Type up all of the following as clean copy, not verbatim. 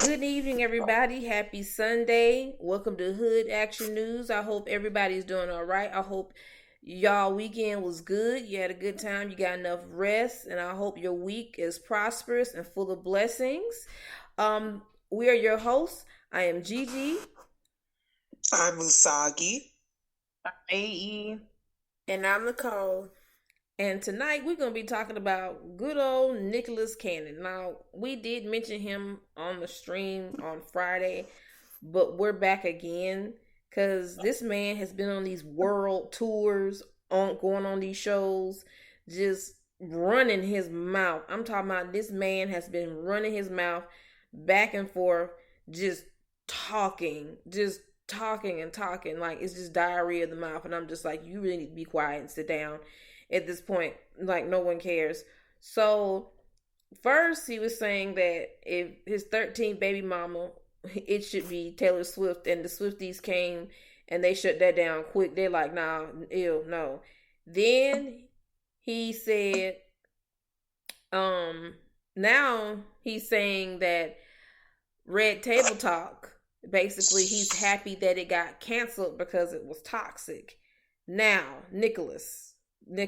Good evening, everybody. Happy Sunday. Welcome to Hood Action News. I hope everybody's doing all right. I hope y'all weekend was good. You had a good time. You got enough rest, and I hope your week is prosperous and full of blessings. We are your hosts. I am Gigi, I'm Usagi. AE. And I'm Nicole. and tonight we're gonna be talking about good old Nicholas Cannon. Now, we did mention him on the stream on Friday, but we're back again because this man has been on these world tours, on going on these shows, just running his mouth. I'm talking about this man has been running his mouth back and forth, just talking and talking. Like it's just diarrhea of the mouth, and I'm just like, you really need to be quiet and sit down. At this point, like no one cares. So first, he was saying that if his 13th baby mama, it should be Taylor Swift, and the Swifties came and they shut that down quick. They're like, nah, ew, no. Then he said, now he's saying that Red Table Talk, basically, he's happy that it got canceled because it was toxic. Now, Nicholas. I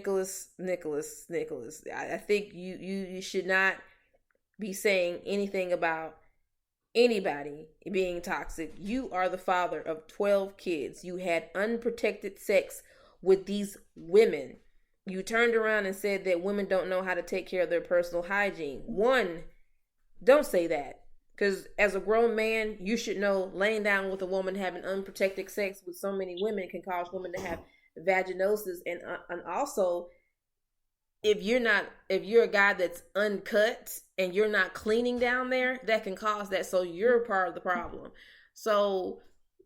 think you should not be saying anything about anybody being toxic. You are the father of 12 kids. You had unprotected sex with these women. You turned around and said that women don't know how to take care of their personal hygiene. One, don't say that. Because as a grown man, you should know laying down with a woman having unprotected sex with so many women can cause women to have vaginosis, and also if you're a guy that's uncut and you're not cleaning down there, that can cause that. So you're part of the problem. So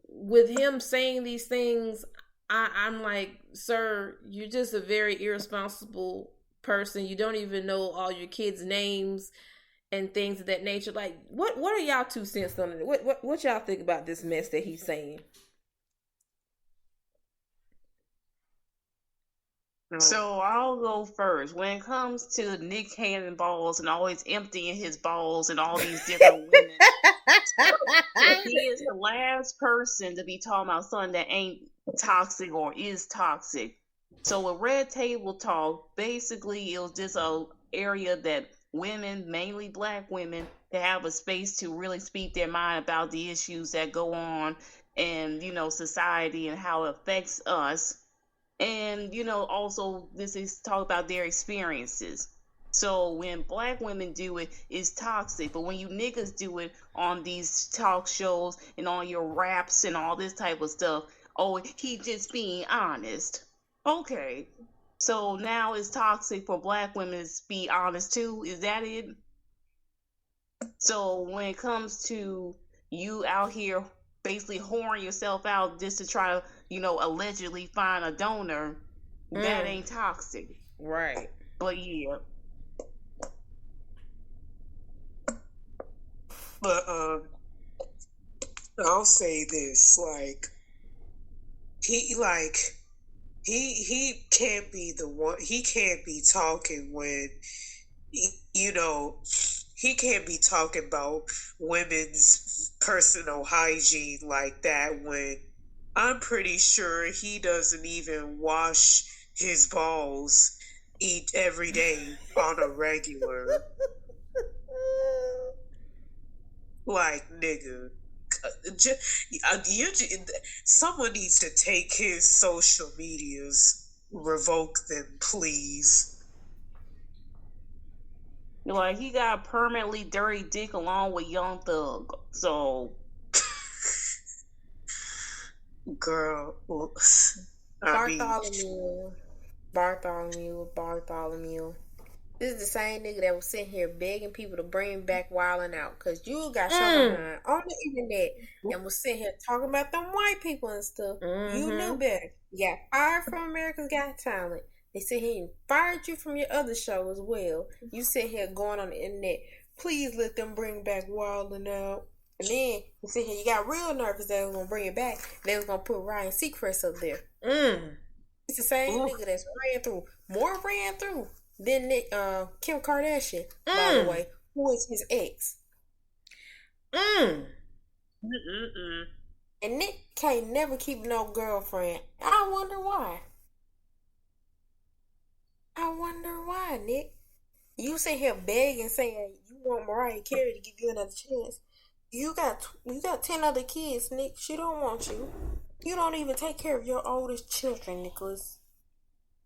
with him saying these things, I'm like, sir, you're just a very irresponsible person. You don't even know all your kids' names and things of that nature. Like, what are y'all 2 cents on it? What y'all think about this mess that he's saying? So I'll go first. When it comes to Nick Cannon balls and always emptying his balls and all these different women, he is the last person to be talking about something that ain't toxic or is toxic. So with Red Table Talk, basically it was just a area that women, mainly black women, to have a space to really speak their mind about the issues that go on in, society and how it affects us. And, also this is talk about their experiences. So when black women do it, it's toxic. But when you niggas do it on these talk shows and on your raps and all this type of stuff, oh, he just being honest. Okay. So now it's toxic for black women to be honest too. Is that it? So when it comes to you out here basically whoring yourself out just to try to, allegedly find a donor, that ain't toxic. Right. But yeah. But I'll say this, he can't be the one. He can't be talking when he can't be talking about women's personal hygiene like that when I'm pretty sure he doesn't even wash his balls eat every day on a regular. Like, nigga. Someone needs to take his social medias, revoke them, please. Like, he got permanently dirty dick along with Young Thug. So, girl, Bartholomew. This is the same nigga that was sitting here begging people to bring back Wildin' Out because you got shut behind on the internet and was sitting here talking about them white people and stuff. You knew better. You got fired from America's Got Talent. They sit here and fired you from your other show as well. You sit here going on the internet, please let them bring back Wildin' Out. And then you sit here, you got real nervous that they was gonna bring it back. They was gonna put Ryan Seacrest up there. It's the same nigga that's ran through than Kim Kardashian, by the way, who is his ex. Mm-mm-mm. And Nick can't never keep no girlfriend. I wonder why. Nick. You sit here begging, saying you want Mariah Carey to give you another chance. You got 10 other kids, Nick. She don't want you. You don't even take care of your oldest children, Nicholas.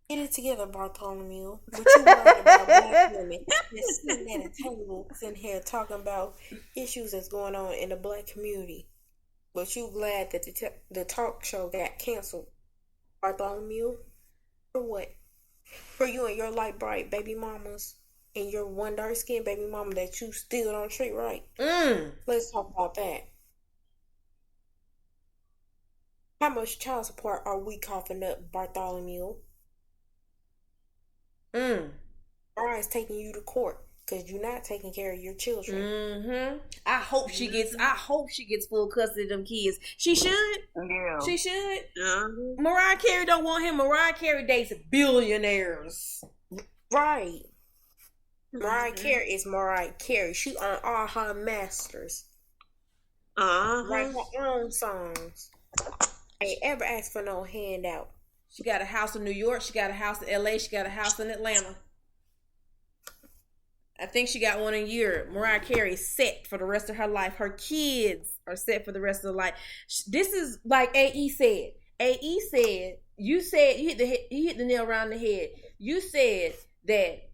Get it together, Bartholomew. But you worried about black women just sitting at a table, sitting here talking about issues that's going on in the black community. But you glad that the talk show got canceled, Bartholomew? For what? For you and your light bright baby mamas and your one dark skinned baby mama that you still don't treat right. Let's talk about that. How much child support are we coughing up, Bartholomew? Mariah's taking you to court because you're not taking care of your children. I hope she gets full custody of them kids. She should. Yeah. She should. Mariah Carey don't want him. Mariah Carey dates billionaires. Right. Mariah Carey is Mariah Carey. She on all her masters. Write her own songs. Ain't ever asked for no handout. She got a house in New York. She got a house in LA. She got a house in Atlanta. I think she got one in Europe. Mariah Carey is set for the rest of her life. Her kids are set for the rest of their life. This is like AE said. AE said, you hit the nail around the head. You said that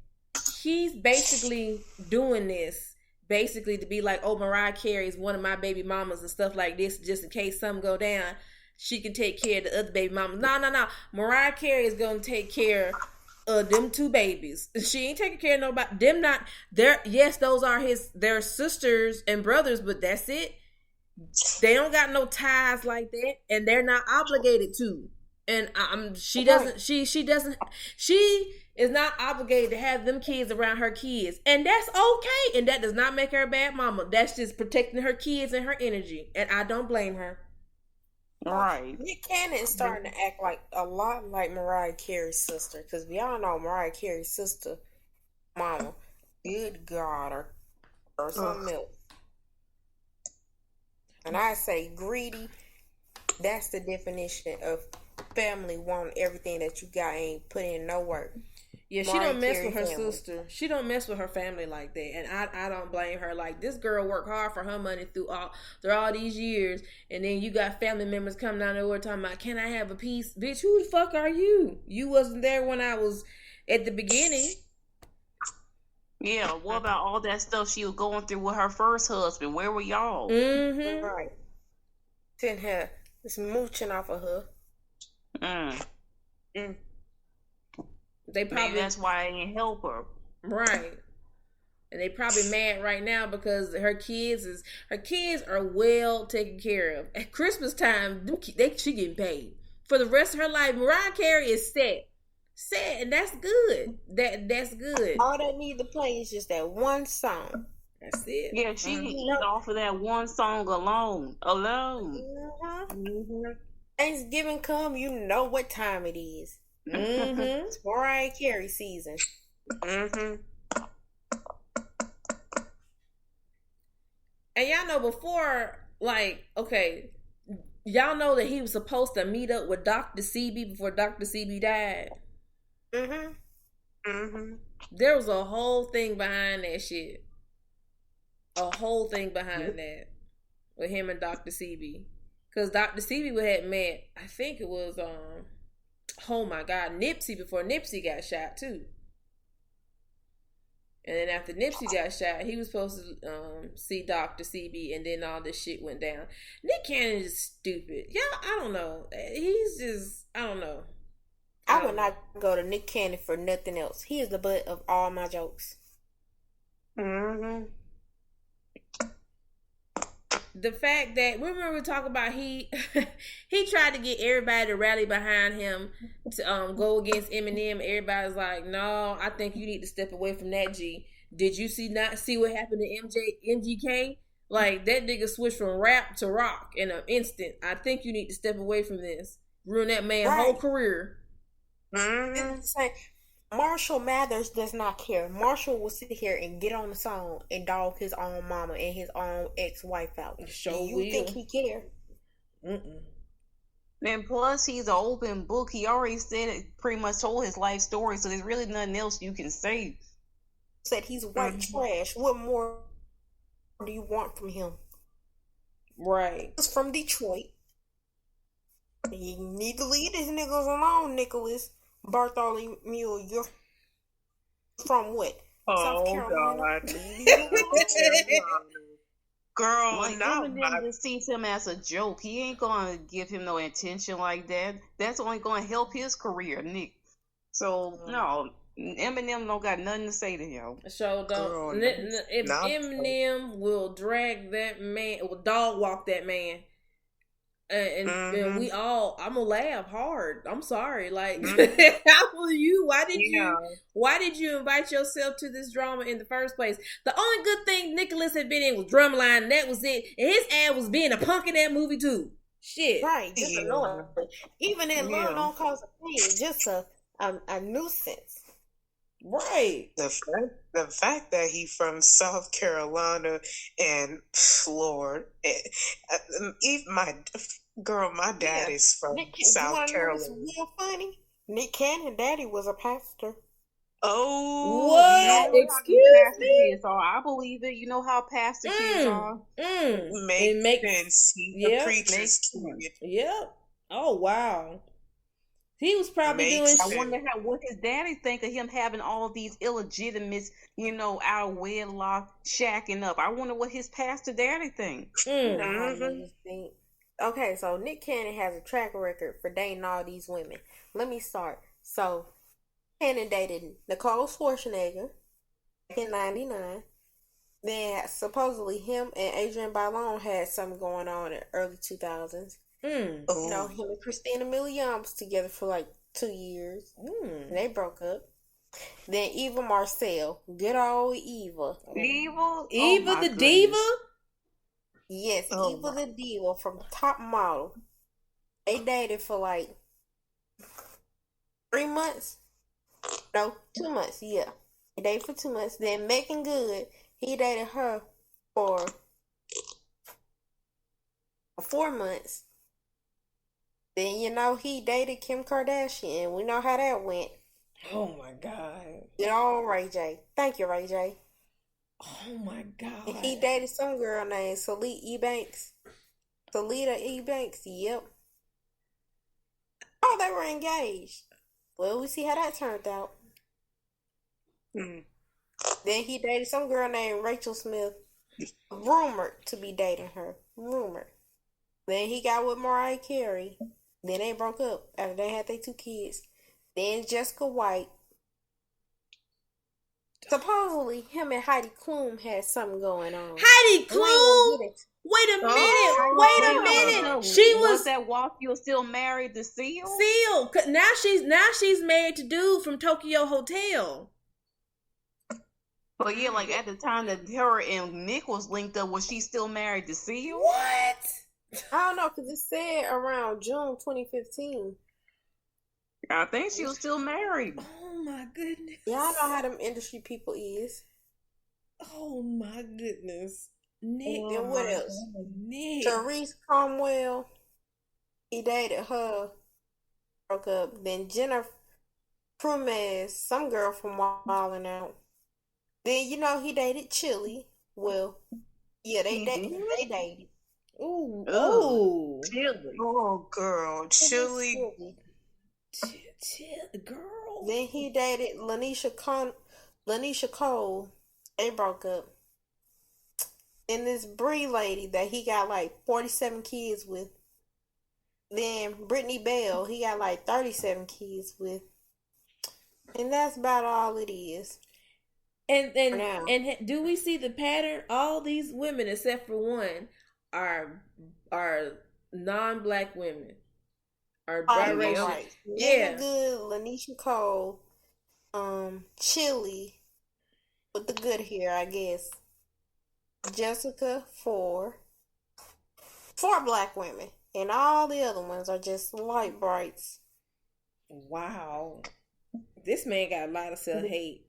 he's basically doing this basically to be like, oh, Mariah Carey is one of my baby mamas and stuff like this, just in case something go down, she can take care of the other baby mamas. No. Mariah Carey is going to take care of them two babies. She ain't taking care of nobody. Them not, yes, those are their sisters and brothers, but that's it. They don't got no ties like that, and they're not obligated to. And she is not obligated to have them kids around her kids, and that's okay. And that does not make her a bad mama. That's just protecting her kids and her energy, and I don't blame her. Right. Nick Cannon's starting to act like a lot like Mariah Carey's sister, because we all know Mariah Carey's sister, mama, good God, or something else. And I say greedy. That's the definition of family wanting everything that you got, ain't put in no work. Yeah, she don't mess with her sister. She don't mess with her family like that, and I don't blame her. Like, this girl worked hard for her money through all these years, and then you got family members coming down the door talking about, can I have a piece? Bitch, who the fuck are you? You wasn't there when I was at the beginning. Yeah, what about all that stuff she was going through with her first husband? Where were y'all? Right. Sitting here, just mooching off of her. They probably, maybe that's why I didn't help her. Right. And they probably mad right now because her kids are well taken care of. At Christmas time, she getting paid. For the rest of her life, Mariah Carey is set, and that's good. That's good. All they need to play is just that one song. That's it. Yeah, she can eat off of that one song alone. Thanksgiving come, you know what time it is. It's Mariah Carey season. And y'all know before, like, okay, y'all know that he was supposed to meet up with Dr. CB before Dr. CB died. There was a whole thing behind that shit. A whole thing behind that with him and Dr. CB. Because Dr. CB had met, I think it was, oh my God, Nipsey, before Nipsey got shot too. And then after Nipsey got shot, he was supposed to see Dr. CB, and then all this shit went down. Nick Cannon is stupid. Y'all, I don't know. He's just, I don't know. I would not go to Nick Cannon for nothing else. He is the butt of all my jokes. The fact that, remember we talking about he tried to get everybody to rally behind him to go against Eminem. Everybody's like, no, I think you need to step away from that, G. Did you not see what happened to MGK? Like, that nigga switched from rap to rock in an instant. I think you need to step away from this. Ruin that man's whole career. Marshall Mathers does not care. Marshall will sit here and get on the song and dog his own mama and his own ex-wife out. Sure and you will. think he care? And plus, he's an open book. He already said it, pretty much told his life story, so there's really nothing else you can say. Said he's white trash. What more do you want from him? Right. He's from Detroit. You need to leave these niggas alone, Nicholas Bartholomew. You're from what? South Carolina. God. Girl, Like not Eminem just sees him as a joke. He ain't gonna give him no attention like that. That's only gonna help his career, Nick. So no, Eminem don't got nothing to say to him. So don't. If Eminem will drag that man, will dog walk that man, and we all, I'm gonna laugh hard. I'm sorry, like how will you? Why did you invite yourself to this drama in the first place? The only good thing Nicholas had been in was Drumline, and that was it. And his ad was being a punk in that movie too. Shit, right? Just annoying. Even in Love Don't Cause a Thing, just a nuisance. Right. The fact that he from South Carolina and Lord, even my dad is from South Carolina. What's real funny? Nick Cannon's daddy was a pastor. Oh, what? Excuse me. So I believe it. You know how pastor kids are. It makes sense. He's a preacher's kid. Yep. Oh wow. He was probably doing shit. I wonder what his daddy think of him having all these illegitimate, out of wedlock shacking up. I wonder what his pastor daddy think. Okay, so Nick Cannon has a track record for dating all these women. Let me start. So, Cannon dated Nicole Schwarzenegger in 99. Then, supposedly, him and Adrienne Bailon had something going on in the early 2000s. Him and Christina Milian was together for like 2 years. And they broke up. Then Eva Marcel, good old Eva. Eva the diva? Yes, Eva the diva from Top Model. They dated for like 3 months. No, 2 months, yeah. They dated for 2 months. Then Megan Good, he dated her for 4 months. Then, he dated Kim Kardashian. We know how that went. Oh, my God. Good old Ray J. Thank you, Ray J. Oh, my God. And he dated some girl named Salita E. Banks. Yep. Oh, they were engaged. Well, we see how that turned out. Then he dated some girl named Rachel Smith. Rumored to be dating her. Rumored. Then he got with Mariah Carey. Then they broke up after they had their 2 kids. Then Jessica White. Supposedly, him and Heidi Klum had something going on. Heidi Klum? Wait a minute. She was that walk. You're still married to Seal. Now she's married to dude from Tokyo Hotel. But yeah, like at the time that her and Nick was linked up, was she still married to Seal? What? I don't know, because it said around June 2015. I think she was still married. Oh my goodness. Y'all know how them industry people is. Oh my goodness. Nick. And what else? Nick. Therese Cromwell. He dated her. Broke up. Then Jennifer Crumez, some girl from Wildin' Out. Then, he dated Chili. Well, yeah, they dated. Ooh. Chili. Oh, girl. Chili. Girl. Then he dated Lanisha Cole. They broke up. And this Brie lady that he got like 47 kids with. Then Brittany Bell, he got like 37 kids with. And that's about all it is. And do we see the pattern? All these women, except for one, are non-black women. Are biracial. Right. Yeah. Good, Lanisha Cole, Chili, with the good hair, I guess. Jessica, 4 black women, and all the other ones are just light brights. Wow. This man got a lot of self-hate.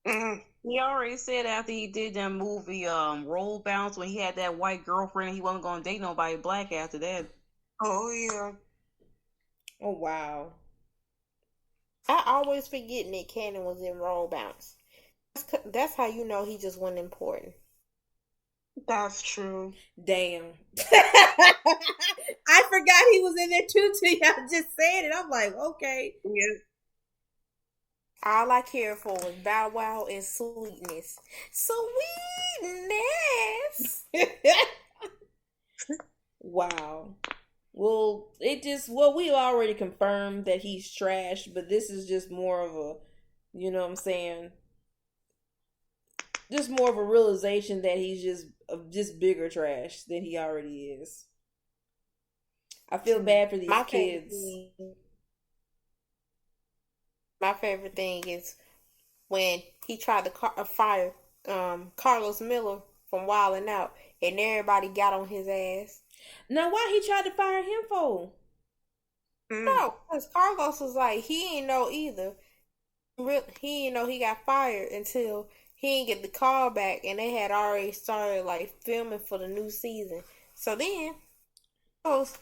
He already said after he did that movie, Roll Bounce, when he had that white girlfriend, he wasn't gonna date nobody black after that. Oh yeah. Oh wow. I always forget Nick Cannon was in Roll Bounce. That's how you know he just wasn't important. That's true. Damn. I forgot he was in there too till y'all just said it. I'm like, okay. Yeah. All I cared for was Bow Wow and Sweetness. Sweetness! Wow. Well, we already confirmed that he's trash, but this is just more of a, you know what I'm saying? Just more of a realization that he's just bigger trash than he already is. I feel bad for these kids. My favorite thing is when he tried to fire Carlos Miller from Wildin' Out, and everybody got on his ass. Now, why he tried to fire him for? No, because Carlos was like, he ain't know either. He ain't know he got fired until he didn't get the call back, and they had already started like filming for the new season. So then, was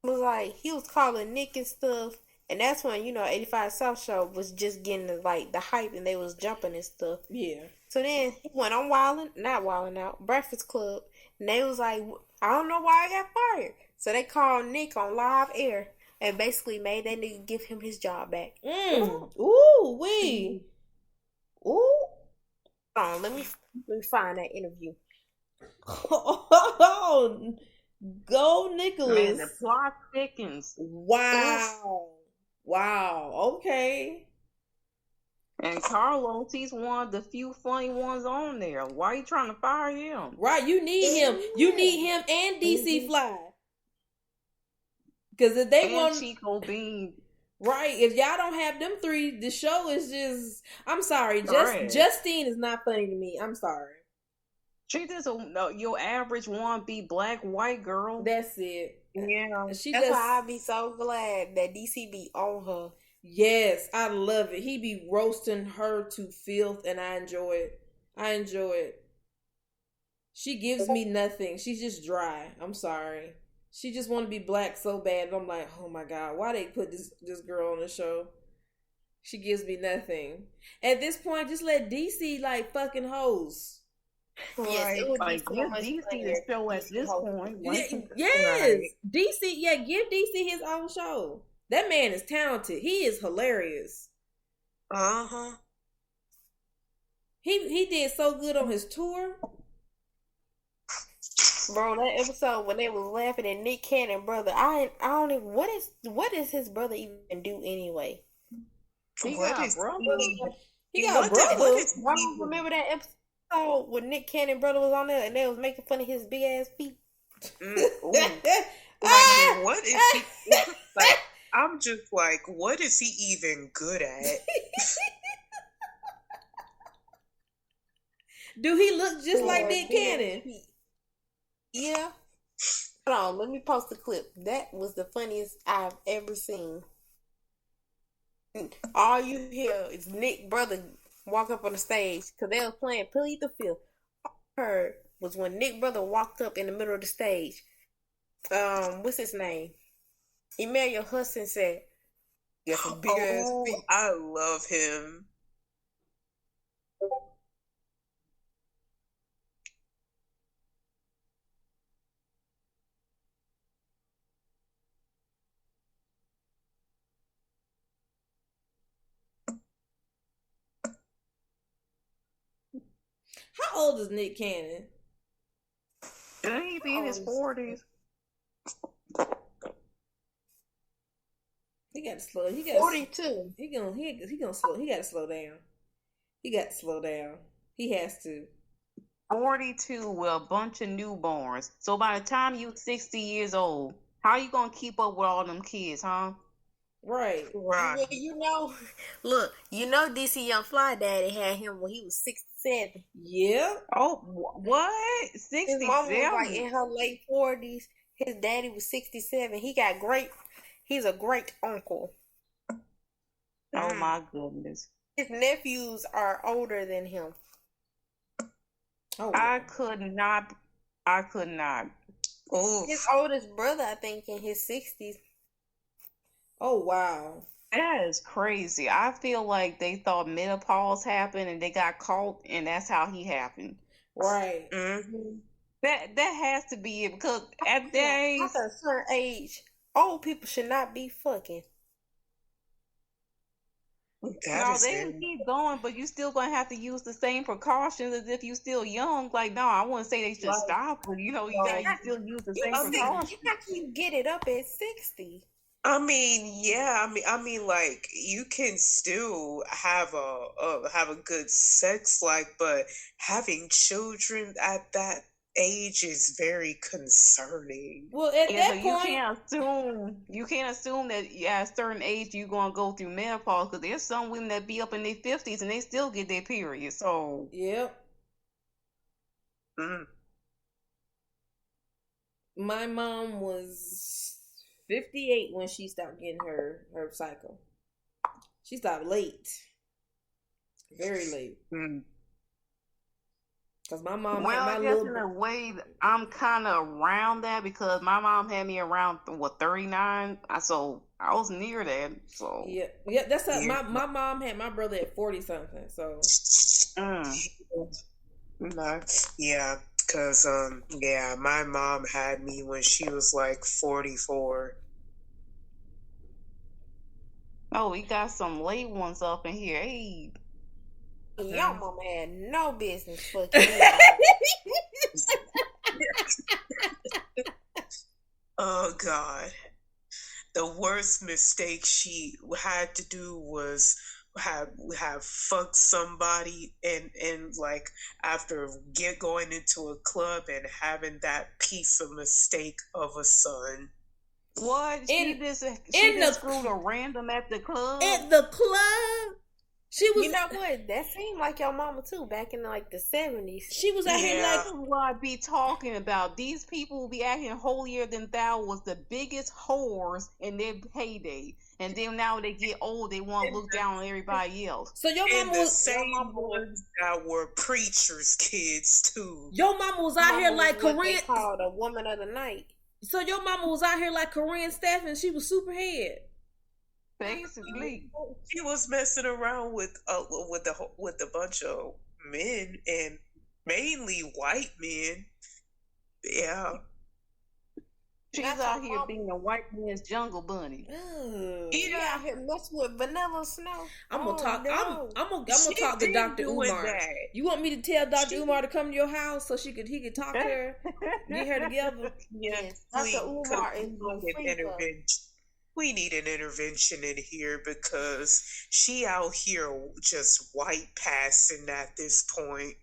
like, he was calling Nick and stuff. And that's when, 85 South Show was just getting the hype, and they was jumping and stuff. Yeah. So then he went on not Wildin' Out, Breakfast Club. And they was like, I don't know why I got fired. So they called Nick on live air and basically made that nigga give him his job back. Ooh, wee. Ooh. Hold on, let me find that interview. Oh, go Nicholas. Man, the plot thickens. Wow. Okay. And Carlos, he's one of the few funny ones on there. Why are you trying to fire him? Right, you need him. You need him and DC Fly. Because if they want Chico Bean. Right, if y'all don't have them three, the show is just. I'm sorry, Justine is not funny to me. I'm sorry. She just your average one be black white girl. That's it. Yeah, that's why I be so glad that DC be on her. Yes, I love it. He be roasting her to filth, and I enjoy it. She gives me nothing. She's just dry. I'm sorry. She just want to be black so bad, and I'm like, oh my god, why they put this girl on the show? She gives me nothing. At this point, just let DC like fucking hoes. Yes, it would like be so much DC the show at this point. Yes, DC. Yeah, give DC his own show. That man is talented. He is hilarious. He did so good on his tour. Bro, that episode when they was laughing at Nick Cannon brother, I don't even what is his brother even do anyway? He got a brother. I don't remember that episode when Nick Cannon brother was on there and they was making fun of his big ass feet. Like, what is he? Like, I'm just like, what is he even good at? Do he look just like Nick Cannon? Yeah. Hold on, let me post the clip. That was the funniest I've ever seen. All you hear is Nick brother walk up on the stage because they was playing Plead the Fifth. All I heard was when Nick brother walked up in the middle of the stage. What's his name? Emmanuel Hudson said, "You got some big ass feet." I love him. How old is Nick Cannon? He be in his 40s. He got to slow. He got 42. He gonna slow. He got to slow down. He got to slow down. He has to. 42 with a bunch of newborns. So by the time you 60 years old, how you gonna keep up with all them kids, huh? Right. Yeah, look, DC Young Fly Daddy had him when he was 67. Yeah. Oh, what? 67? His mom was like in her late 40s. His daddy was 67. He's a great uncle. Oh my goodness. His nephews are older than him. Oh, I could not. Oh, His oldest brother, I think, in his 60s. oh wow. That is crazy. I feel like they thought menopause happened and they got caught, and that's how he happened. Right. mm-hmm. That has to be it because at that age, After a certain age, old people should not be fucking. no, they can keep going, but you still gonna have to use the same precautions as if you still young. Like, no, I wouldn't say they should stop, but you gotta still use the same precautions. You got to get it up at 60. I mean, yeah. I mean, like you can still have a good sex life, but having children at that age is very concerning. Well, at Yeah, that so point, you can't assume that at a certain age you're gonna go through menopause because there's some women that be up in their 50s and they still get their period. So yep. Mm. My mom was 58 when she stopped getting her cycle. She stopped late, very late. Mm. Cause my mom, well, had I my guess little. in a way I'm kind of around that because my mom had me around 39, so I was near that. So Yeah, that's how my mom had my brother at 40 something. So No, yeah, cause yeah, my mom had me when she was like 44. oh, we got some late ones up in here. Hey. Your mama had no business fucking. Oh God, the worst mistake she had to do was have fucked somebody and like after going into a club and having that piece of mistake of a son. What? She just screwed a random at the club? At the club? She was. You know what? That seemed like your mama too, back in like the 70s. She was out here like. That's what I be talking about. These people will be acting holier than thou was the biggest whores in their heyday. And then now they get old, they want to look down on everybody else. So your mama was the same ones that were preachers' kids too. Your mama was out here like What they Corinne. called a woman of the night. So your mama was out here like Corinne Staff, and she was super head. Basically, she was messing around with a bunch of men and mainly white men. Yeah, she's out here being a white man's jungle bunny. You out here messing with Vanilla Snow. I'm gonna talk. No. I'm gonna talk to Dr. Umar. That. You want me to tell Dr. Umar to come to your house so he could talk to her, get her together? Yes, Dr. Umar is intervention. We need an intervention in here because she out here just white passing at this point.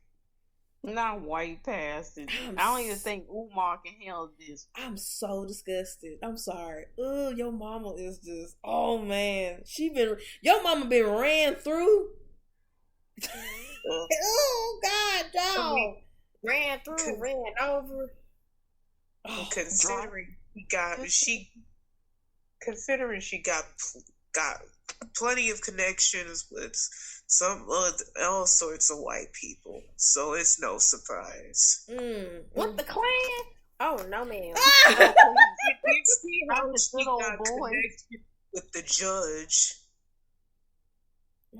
Not white passing. I don't even think Umar can handle this. I'm so disgusted. I'm sorry. Oh, your mama is just. Oh man, your mama been ran through. Oh God, dog. Ran through, ran over. Considering she got plenty of connections with all sorts of white people, so it's no surprise. What, the Klan? Oh no, man. You see how she got connected with the judge.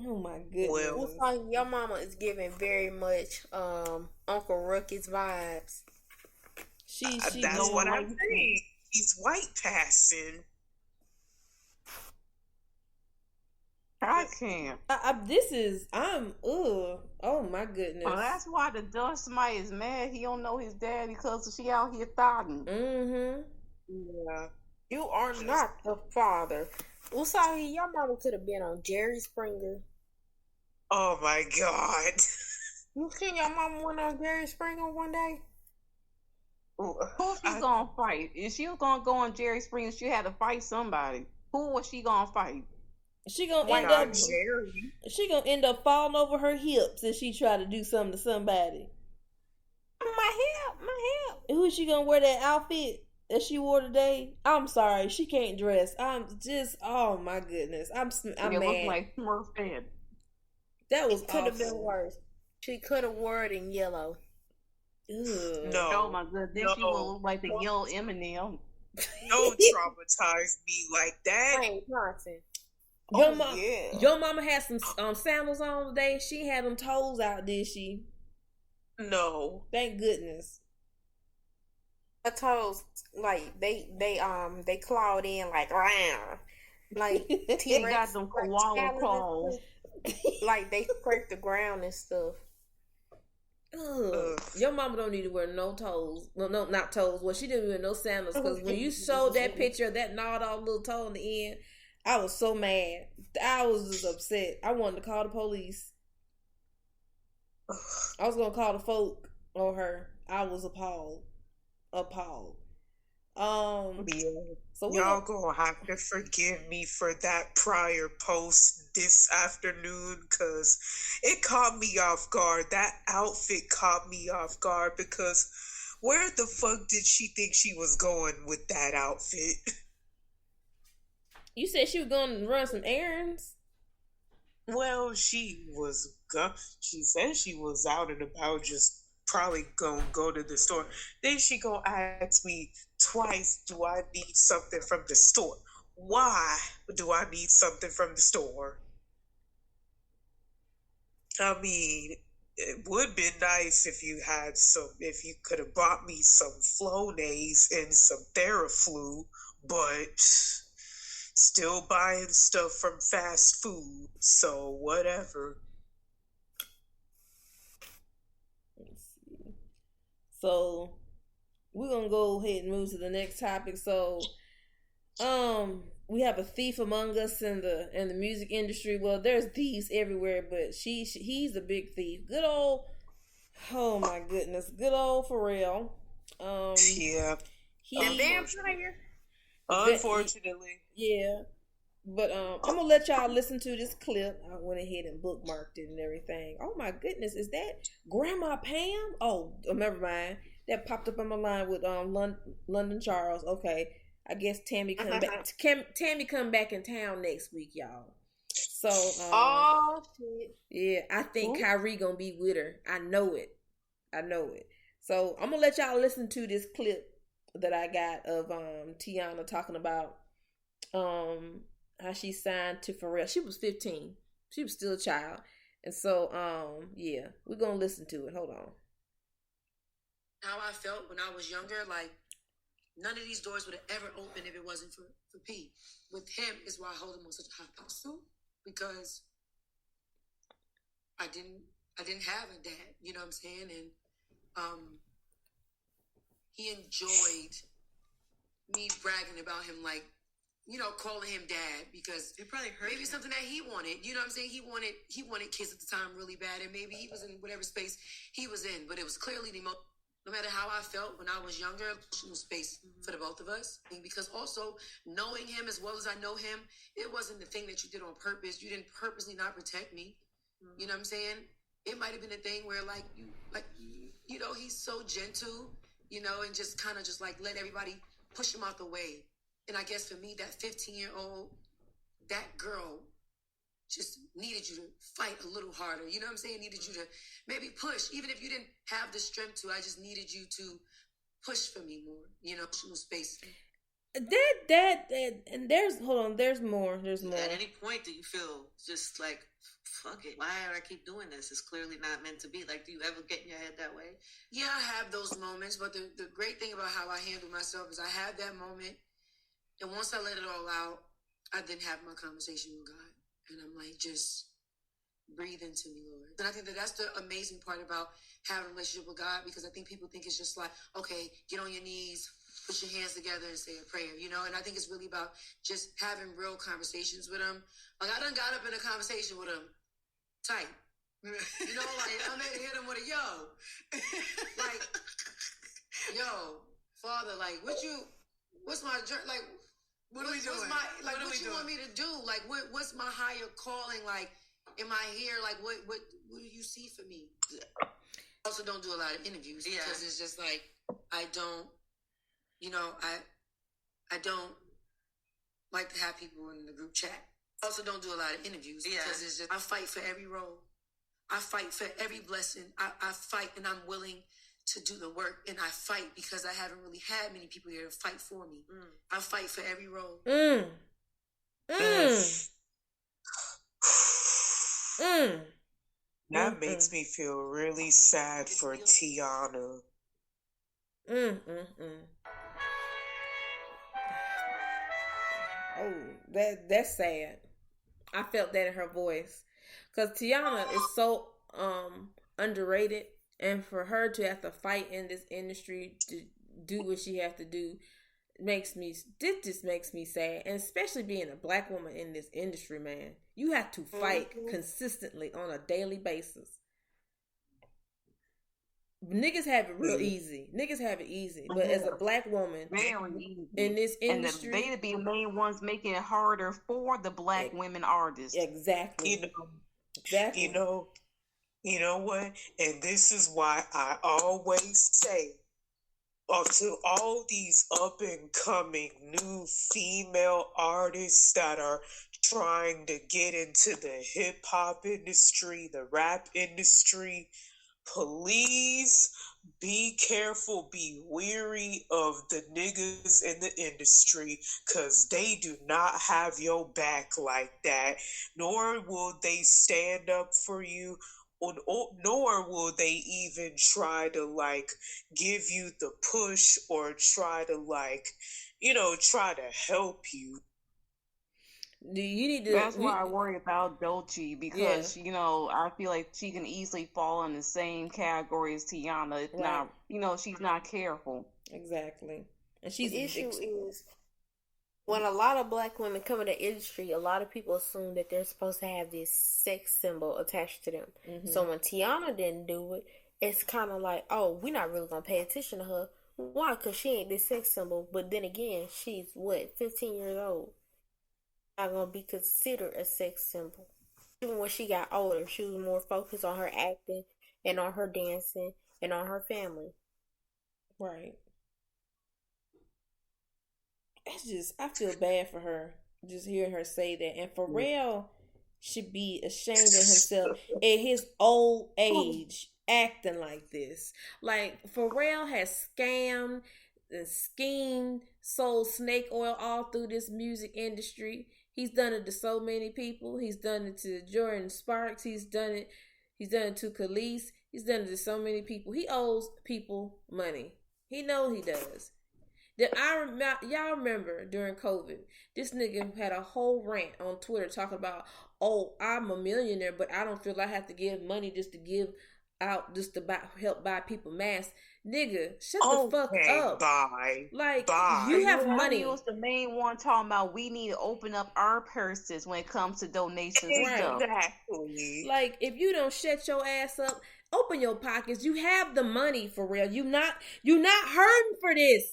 Oh my goodness. Well, looks like your mama is giving very much Uncle Ruckus vibes. That's what I'm saying. He's white passing. I can't. Oh my goodness. Well, that's why the dust mite is mad. He don't know his dad because she out here thotting. Mm-hmm. Yeah. You are not the father. Usagi, your mama could have been on Jerry Springer. Oh my God. You seen your mama went on Jerry Springer one day? Who she gonna fight? If she was gonna go on Jerry Springer, she had to fight somebody. Who was she gonna fight? She gonna end up falling over her hips if she try to do something to somebody. My hip. Who is she gonna wear that outfit? that she wore today, I'm sorry, she can't dress. I'm just, oh my goodness, I'm It mad. looked like Smurf head. That was could have been worse. She could have worn it in yellow. Ugh. No. Oh my god, then she will look like the yellow Eminem. Don't traumatize me like that. Wayne Johnson. Your mama had some sandals on today. She had them toes out, did she? No. Thank goodness. Her toes, like they clawed in like round, like They got them koala claws. Like they scraped the ground and stuff. Ugh. Your mama don't need to wear no toes. No, not toes. Well, she didn't wear no sandals because when you showed that picture of that gnawed off little toe in the end, I was so mad. I was just upset. I wanted to call the police. I was gonna call the folk on her. I was appalled. Yeah. So y'all gonna have to forgive me for that prior post this afternoon, because it caught me off guard. That outfit caught me off guard, because where the fuck did she think she was going with that outfit? You said she was going to run some errands? Well, she said she was out and about, just probably gonna go to the store. Then she gonna ask me twice, do I need something from the store? Why do I need something from the store? I mean, it would be nice if you could have bought me some Flonase and some Theraflu, but still buying stuff from fast food, so whatever. Let's see. So we're gonna go ahead and move to the next topic. So we have a thief among us in the music industry. Well, there's thieves everywhere, but he's a big thief. Good old, oh my goodness, good old Pharrell. Yeah. And Vampire. Unfortunately. Yeah. But I'm gonna let y'all listen to this clip. I went ahead and bookmarked it and everything. Oh my goodness, is that Grandma Pam? Oh, never mind. That popped up on my line with London Charles. Okay, I guess Tammy come back. Tammy come back in town next week, y'all. So oh shit. Yeah, I think Kyrie gonna be with her. I know it. So I'm gonna let y'all listen to this clip that I got of Teyana talking about how she signed to Pharrell. She was 15. She was still a child. And so yeah, we're gonna listen to it. Hold on. How I felt when I was younger, like none of these doors would have ever opened if it wasn't for P. With him is why I hold him on such a high pedestal, because I didn't have a dad, you know what I'm saying? And he enjoyed me bragging about him, like, you know, calling him dad, because it probably hurt maybe him. Something that he wanted, you know what I'm saying? He wanted kids at the time really bad, and maybe he was in whatever space he was in, but it was clearly the most, no matter how I felt when I was younger, emotional space for the both of us. And because also knowing him as well as I know him, it wasn't the thing that you did on purpose. You didn't purposely not protect me. You know what I'm saying? It might have been a thing where you know, he's so gentle, you know, and just kind of just like let everybody push him out the way. And I guess for me, that 15-year-old, that girl just needed you to fight a little harder. You know what I'm saying? Needed you to maybe push, even if you didn't have the strength to. I just needed you to push for me more, you know, space. That and there's more. At any point do you feel just like, fuck it, why do I keep doing this? It's clearly not meant to be. Like, do you ever get in your head that way? Yeah, I have those moments, but the great thing about how I handle myself is I have that moment, and once I let it all out, I then have my conversation with God, and I'm like, just breathe into me, Lord. And I think that's the amazing part about having a relationship with God, because I think people think it's just like, okay, get on your knees, put your hands together and say a prayer, you know? And I think it's really about just having real conversations with him. Like, I done got up in a conversation with him tight. You know, like, I made hit him with a yo. Like, yo, Father, like, what's my, like, what are we doing? What you want me to do? Like, what's my higher calling? Like, am I here? Like, what do you see for me? I also don't do a lot of interviews because it's just like, I don't You know, I don't like to have people in the group chat. Also, don't do a lot of interviews because it's just I fight for every role. I fight for every blessing. I fight, and I'm willing to do the work, and I fight because I haven't really had many people here to fight for me. I fight for every role. That makes me feel really sad for Teyana. Oh, that's sad. I felt that in her voice, because Teyana is so underrated, and for her to have to fight in this industry to do what she has to do just makes me sad. And especially being a black woman in this industry, man, you have to fight consistently on a daily basis. Niggas have it real easy. Niggas have it easy. But as a black woman in this industry, and they be the main ones making it harder for the black women artists. Exactly. Exactly. You know what? And this is why I always say to all these up and coming new female artists that are trying to get into the hip hop industry, the rap industry, please be careful, be weary of the niggas in the industry, because they do not have your back like that, nor will they stand up for you, nor will they even try to give you the push or try to try to help you. Do you need to? That's why I worry about Dolce, because I feel like she can easily fall in the same category as Teyana. If not, she's not careful. Exactly. And the issue is when a lot of black women come in the industry, a lot of people assume that they're supposed to have this sex symbol attached to them. So when Teyana didn't do it, it's kind of like, oh, we're not really gonna pay attention to her. Why? Because she ain't this sex symbol. But then again, she's 15 years old. Not gonna be considered a sex symbol. Even when she got older, she was more focused on her acting and on her dancing and on her family. Right. I feel bad for her just hearing her say that. And Pharrell should be ashamed of himself at his old age acting like this. Like, Pharrell has scammed and schemed, sold snake oil all through this music industry. He's done it to so many people. He's done it to Jordan Sparks. He's done it to Khalees. He's done it to so many people. He owes people money. He know he does. Y'all remember during COVID, this nigga had a whole rant on Twitter talking about, oh, I'm a millionaire, but I don't feel I have to give money just to give out, just to help buy people masks. Nigga, shut the fuck up. Bye. You have money. He was the main one talking about we need to open up our purses when it comes to donations and stuff. Exactly. Like, if you don't shut your ass up, open your pockets. You have the money, for real. You're not hurting for this.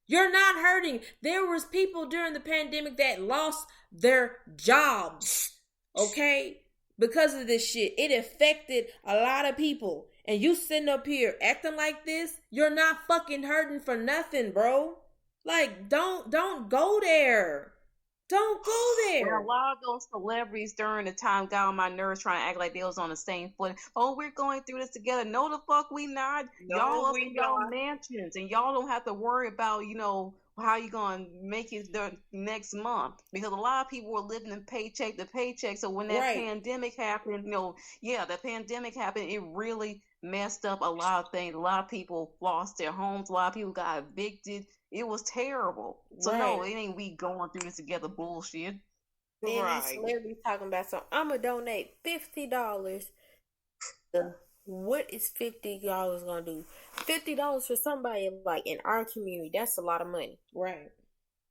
You're not hurting. There was people during the pandemic that lost their jobs, okay? Because of this shit. It affected a lot of people. And you sitting up here acting like this, you're not fucking hurting for nothing, bro. Like, don't go there. Don't go there. And a lot of those celebrities during the time got on my nerves trying to act like they was on the same foot. Oh, we're going through this together. No, the fuck we not. Y'all up in y'all mansions, and y'all don't have to worry about, how you gonna make it the next month, because a lot of people were living in paycheck to paycheck. So when that pandemic happened, the pandemic happened, it really messed up a lot of things. A lot of people lost their homes. A lot of people got evicted. It was terrible. So no, it ain't we going through this together bullshit. And these celebrities talking about, so I'm gonna donate $50. What is $50 gonna do? $50 for somebody like in our community, that's a lot of money. Right.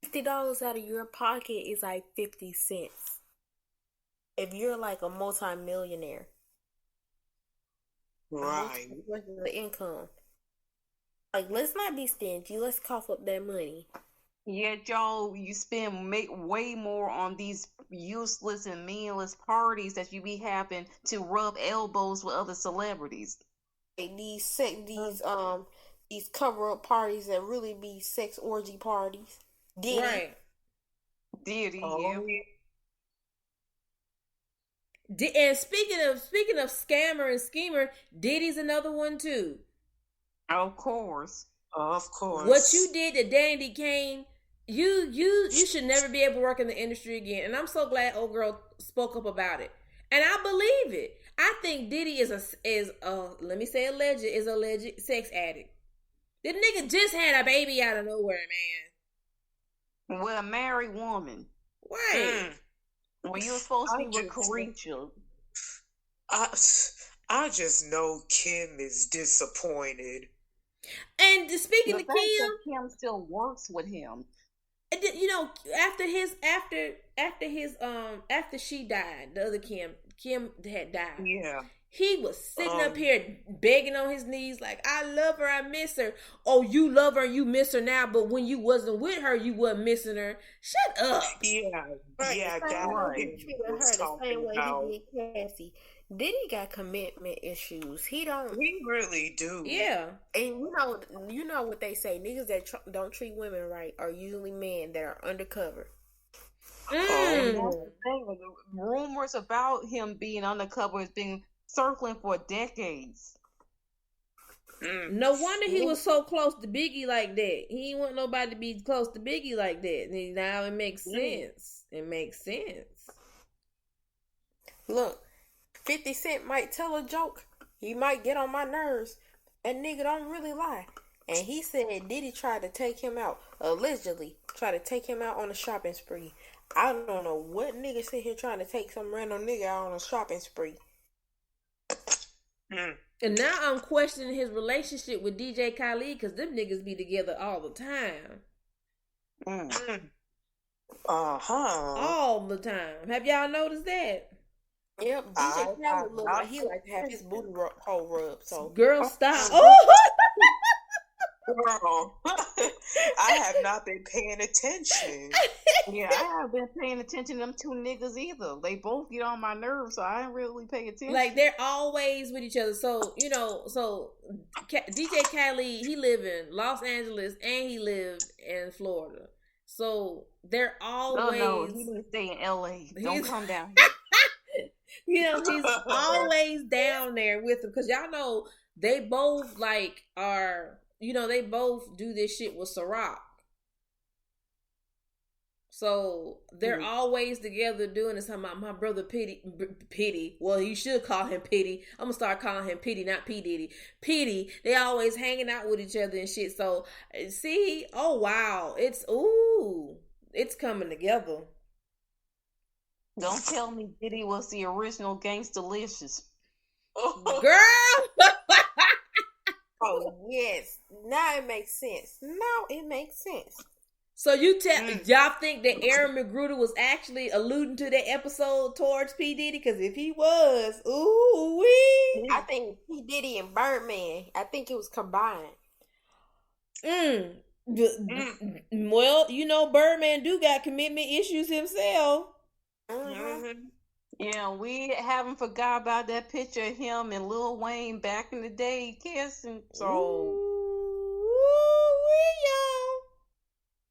$50 out of your pocket is like 50 cents. If you're like a multi-millionaire. Right. What's the income? Like, let's not be stingy. Let's cough up that money. Yet, y'all, you spend way more on these useless and meaningless parties that you be having to rub elbows with other celebrities. These these cover up parties that really be sex orgy parties. Diddy. Right. Diddy, Oh, And speaking of scammer and schemer, Diddy's another one too. Of course. of course. What you did to Danny Kane, you should never be able to work in the industry again. And I'm so glad old girl spoke up about it. And I believe it. I think Diddy is a let me say alleged sex addict. This nigga just had a baby out of nowhere, man. With a married woman. Right. When you were supposed to be with Carisha. I just know Kim is disappointed. And speaking The of fact Kim, that Kim still works with him. you know, after she died, the other Kim had died. Yeah. He was sitting up here begging on his knees like, I love her, I miss her. Oh, you love her, you miss her now, but when you wasn't with her, you wasn't missing her. Shut up. Yeah. Right, Yeah, the same that way was he treated her, the same way he did Cassie. Diddy got commitment issues. He don't. We really do. Yeah. And you know what they say. Niggas that don't treat women right are usually men that are undercover. And that's the thing. The rumors about him being undercover has been circling for decades. No wonder he was so close to Biggie like that. He didn't want nobody to be close to Biggie like that. And now it makes sense. It makes sense. Look, 50 Cent might tell a joke. He might get on my nerves. And nigga don't really lie. And he said Diddy tried to take him out. Allegedly tried to take him out on a shopping spree. I don't know what nigga sit here trying to take some random nigga out on a shopping spree. And now I'm questioning his relationship with DJ Khaled because them niggas be together all the time. All the time. Have y'all noticed that? Yep, DJ Khaled look like he like to have his booty hole rubbed. So girl, stop. Oh! Girl, I have not been paying attention. Yeah, I haven't been paying attention to them two niggas either. They both get on my nerves, so I ain't really pay attention. Like, they're always with each other. So, DJ Khaled, he live in Los Angeles and he lived in Florida. So, they're always... No, he didn't stay in L.A. Don't come down he's here. always down there with them. Because y'all know, they both, are... they both do this shit with Ciroc. So they're always together doing this. My brother Pity. Well, you should call him Pity. I'm gonna start calling him Pity, not P Diddy. Pity. They always hanging out with each other and shit. So see, oh wow, it's coming together. Don't tell me Diddy was the original Gangstalicious. Girl. oh yes, now it makes sense. Now it makes sense. So y'all think that Aaron McGruder was actually alluding to that episode towards P. Diddy? Because if he was, ooh-wee. I think P. Diddy and Birdman, I think it was combined. Well, Birdman do got commitment issues himself. Yeah, we haven't forgot about that picture of him and Lil Wayne back in the day kissing. So,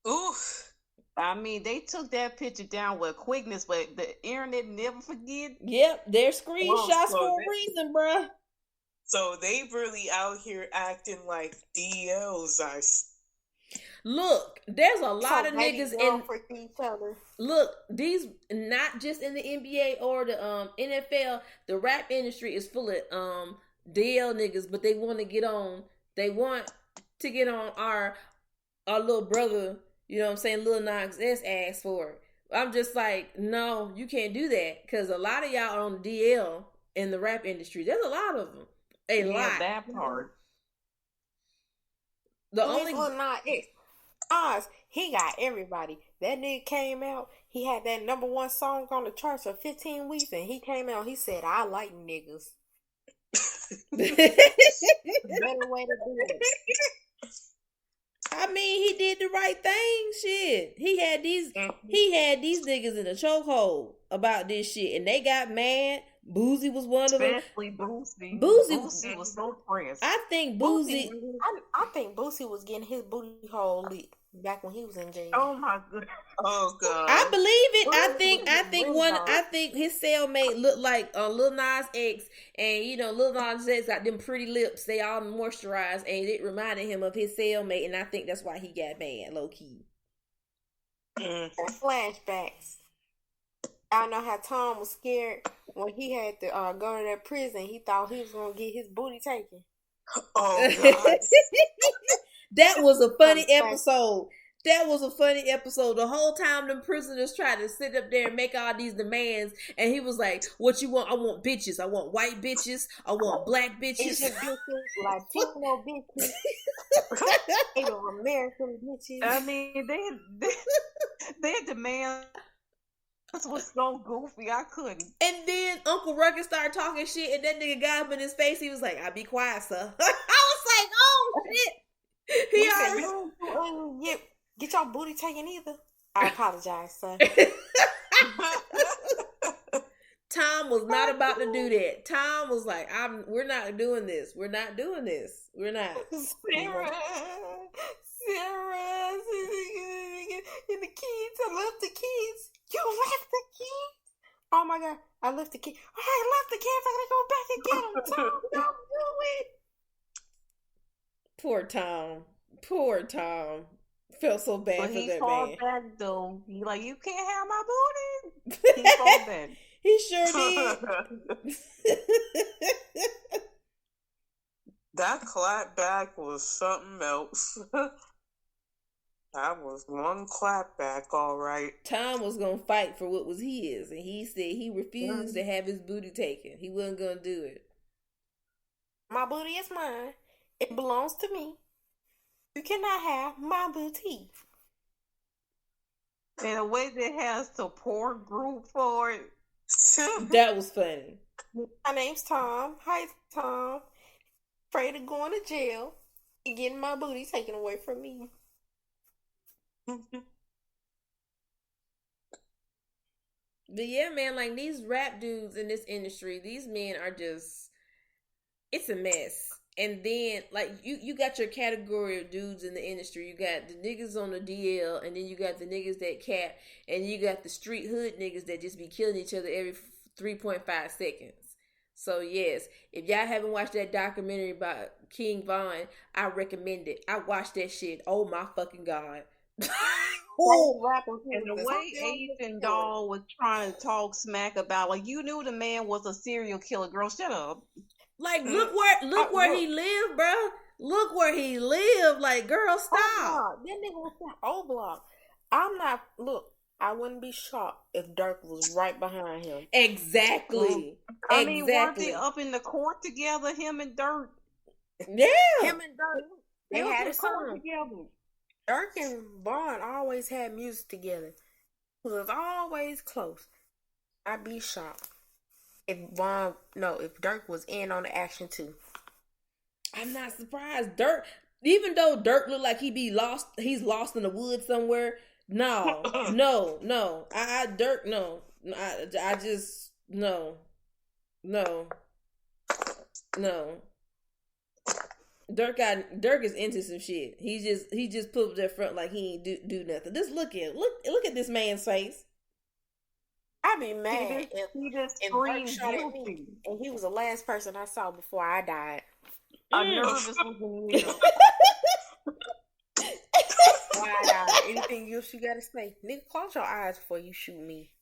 Oof. I mean, they took that picture down with quickness, but the internet never forget. Yep, they're screenshots for a reason, bruh. So they really out here acting like DLs are. Look, there's a lot of niggas for each other. Look, these not just in the NBA or the NFL. The rap industry is full of DL niggas, but they want to get on. They want to get on our little brother. You know what I'm saying? Lil Nas X asked for it. I'm just like, no, you can't do that because a lot of y'all are on the DL in the rap industry. There's a lot of them. A lot. That part. The only Lil Nas X. Oz, he got everybody. That nigga came out. He had that #1 song on the charts for 15 weeks, and he came out. He said, "I like niggas." Better way to do it. I mean, he did the right thing. Shit, he had these niggas in a chokehold about this shit, and they got mad Boozy was one of them. Especially Boosie. Boosie was so pressed. I think Boozy. I think Boosie was getting his booty hole lit back when he was in jail. Oh my god. Oh god. I believe it. Boosie I think his cellmate looked like Lil Nas X, and Lil Nas X got them pretty lips. They all moisturized, and it reminded him of his cellmate, and I think that's why he got mad, low key. Flashbacks. I know how Tom was scared when he had to go to that prison. He thought he was gonna get his booty taken. Oh god. That was a funny episode. That was a funny episode. The whole time them prisoners tried to sit up there and make all these demands, and he was like, "What you want? I want bitches. I want white bitches. I want black bitches. Asian bitches, Latino bitches, Native American bitches." I mean, they demand was so goofy, I couldn't. And then Uncle Ruckus started talking shit, and that nigga got up in his face. He was like, "I'll be quiet, sir." I was like, "Oh shit." He already get your booty taken either. I apologize, sir. Tom was not about to do that. Tom was like, we're not doing this. We're not doing this. We're not. Sarah, and the kids. I love the kids. You left the kids? Oh my god, I left the kids. I left the kids. I gotta go back and get them. Tom, don't do it. Poor Tom. Poor Tom. Felt so bad But for he that fought man. back though. He like, you can't have my booty. He fought back. He sure did. That clap back was something else. That was one clap back, all right. Tom was gonna fight for what was his, and he said he refused to have his booty taken. He wasn't gonna do it. My booty is mine. It belongs to me. You cannot have my booty. And the way they have support group for it. That was funny. My name's Tom. Hi, Tom. Afraid of going to jail and getting my booty taken away from me. But yeah, man, like these rap dudes in this industry, these men are just, it's a mess. And then, like, you got your category of dudes in the industry. You got the niggas on the DL, and then you got the niggas that cap, and you got the street hood niggas that just be killing each other every 3.5 seconds. So, yes, if y'all haven't watched that documentary about King Von, I recommend it. I watched that shit. Oh, my fucking God. And the way Asian Doll was trying to talk smack about, like, you knew the man was a serial killer. Girl, shut up. Like, look where he lived, bro. Look where he lived. Like, girl, stop. That nigga was from O Block. I wouldn't be shocked if Dirk was right behind him. Exactly. I mean, weren't they up in the court together, him and Dirk? Yeah. Him and Dirk, they had a court song together. Dirk and Vaughn always had music together. It was always close. I'd be shocked if Dirk was in on the action too. I'm not surprised. Dirk, even though Dirk look like he's lost in the woods somewhere. No. Dirk, no. I just, no. Dirk is into some shit. He just put up their front like he ain't do nothing. Just look at this man's face. I'd be mad if Dirk shot at me, and he was the last person I saw before I died. A nervous looking nigga. Why I died? Anything else you gotta say? Nigga, close your eyes before you shoot me.